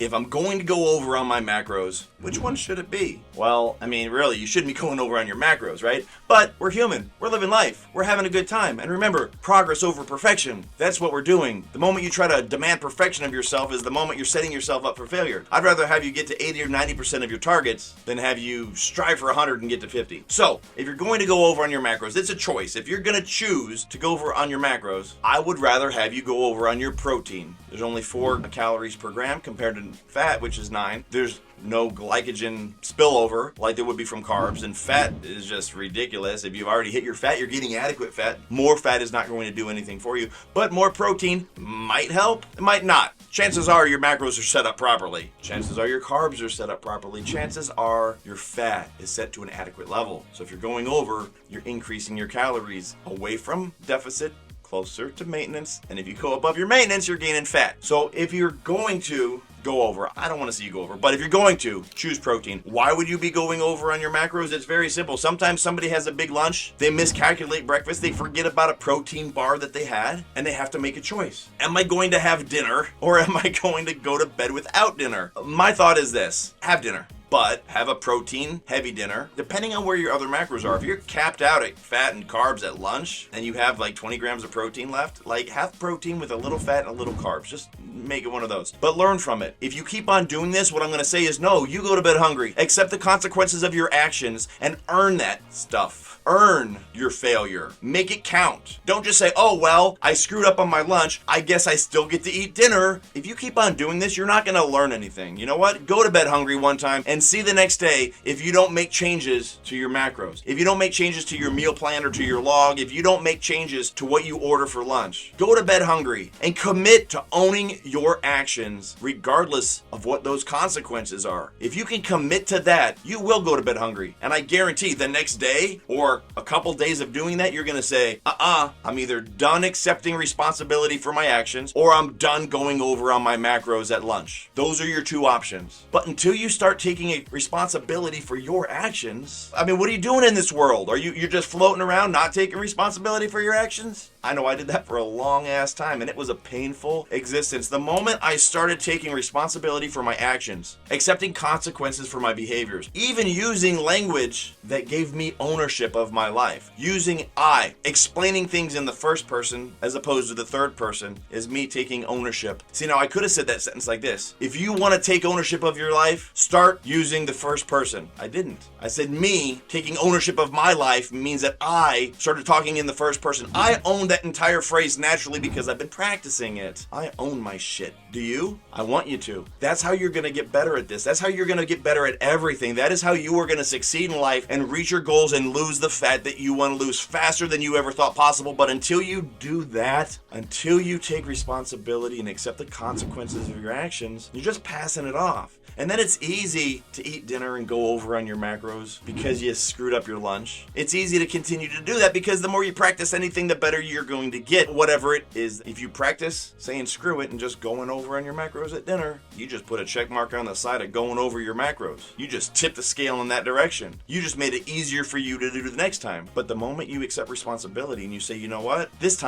If I'm going to go over on my macros, which one should it be? Well, I mean, really, you shouldn't be going over on your macros, right? But we're human. We're living life. We're having a good time. And remember, progress over perfection. That's what we're doing. The moment you try to demand perfection of yourself is the moment you're setting yourself up for failure. I'd rather have you get to 80 or 90% of your targets than have you strive for 100 and get to 50. So, if you're going to go over on your macros, it's a choice. If you're going to choose to go over on your macros, I would rather have you go over on your protein. There's only 4 calories per gram compared to fat, which is 9. There's no glycogen spillover like there would be from carbs, and fat is just ridiculous. If you've already hit your fat, you're getting adequate fat. More fat is not going to do anything for you, but more protein might help, it might not. Chances are your macros are set up properly. Chances are your carbs are set up properly. Chances are your fat is set to an adequate level. So if you're going over, you're increasing your calories away from deficit, closer to maintenance, and if you go above your maintenance, you're gaining fat. So if you're going to go over, I don't want to see you go over, but if you're going to, choose protein. Why would you be going over on your macros? It's very simple. Sometimes somebody has a big lunch, they miscalculate breakfast, they forget about a protein bar that they had, and they have to make a choice. Am I going to have dinner, or am I going to go to bed without dinner? My thought is this: have dinner, but have a protein heavy dinner, depending on where your other macros are. If you're capped out at fat and carbs at lunch and you have like 20 grams of protein left, like have protein with a little fat and a little carbs. Just make it one of those. But learn from it. If you keep on doing this, what I'm going to say is no, you go to bed hungry. Accept the consequences of your actions and earn that stuff. Earn your failure. Make it count. Don't just say, oh, well, I screwed up on my lunch, I guess I still get to eat dinner. If you keep on doing this, you're not going to learn anything. You know what? Go to bed hungry one time and see the next day if you don't make changes to your macros. If you don't make changes to your meal plan or to your log, if you don't make changes to what you order for lunch, go to bed hungry and commit to owning your actions regardless of what those consequences are. If you can commit to that, you will go to bed hungry. And I guarantee the next day or a couple days of doing that, you're going to say, I'm either done accepting responsibility for my actions or I'm done going over on my macros at lunch. Those are your 2 options. But until you start taking a responsibility for your actions, I mean, what are you doing in this world? You're just floating around not taking responsibility for your actions? I know I did that for a long ass time and it was a painful existence. The moment I started taking responsibility for my actions, accepting consequences for my behaviors, even using language that gave me ownership of my life, using I, explaining things in the first person as opposed to the third person, is me taking ownership. See, now I could have said that sentence like this: if you want to take ownership of your life, start using the first person. I didn't. I said me taking ownership of my life means that I started talking in the first person. I own that entire phrase naturally because I've been practicing it. I own my shit. Do you? I want you to. That's how you're going to get better at this. That's how you're going to get better at everything. That is how you are going to succeed in life and reach your goals and lose the fat that you want to lose faster than you ever thought possible. But until you do that, until you take responsibility and accept the consequences of your actions, you're just passing it off. And then it's easy to eat dinner and go over on your macros because you screwed up your lunch. It's easy to continue to do that because the more you practice anything, the better you're going to get, whatever it is. If you practice saying screw it and just going over on your macros at dinner, you just put a check mark on the side of going over your macros. You just tip the scale in that direction. You just made it easier for you to do the next time. But the moment you accept responsibility and you say, you know what, this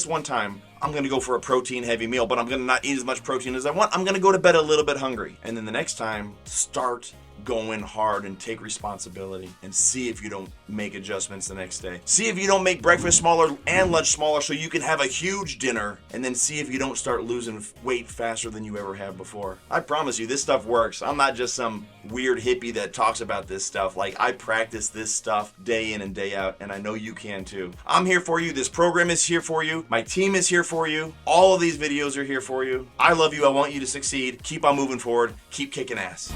one time, I'm going to go for a protein heavy meal, but I'm going to not eat as much protein as I want. I'm going to go to bed a little bit hungry. And then the next time, start going hard and take responsibility and see if you don't make adjustments the next day. See if you don't make breakfast smaller and lunch smaller so you can have a huge dinner, and then see if you don't start losing weight faster than you ever have before. I promise you, this stuff works. I'm not just some weird hippie that talks about this stuff. Like, I practice this stuff day in and day out, and I know you can too. I'm here for you. This program is here for you. My team is here for you. All of these videos are here for you. I love you. I want you to succeed. Keep on moving forward. Keep kicking ass.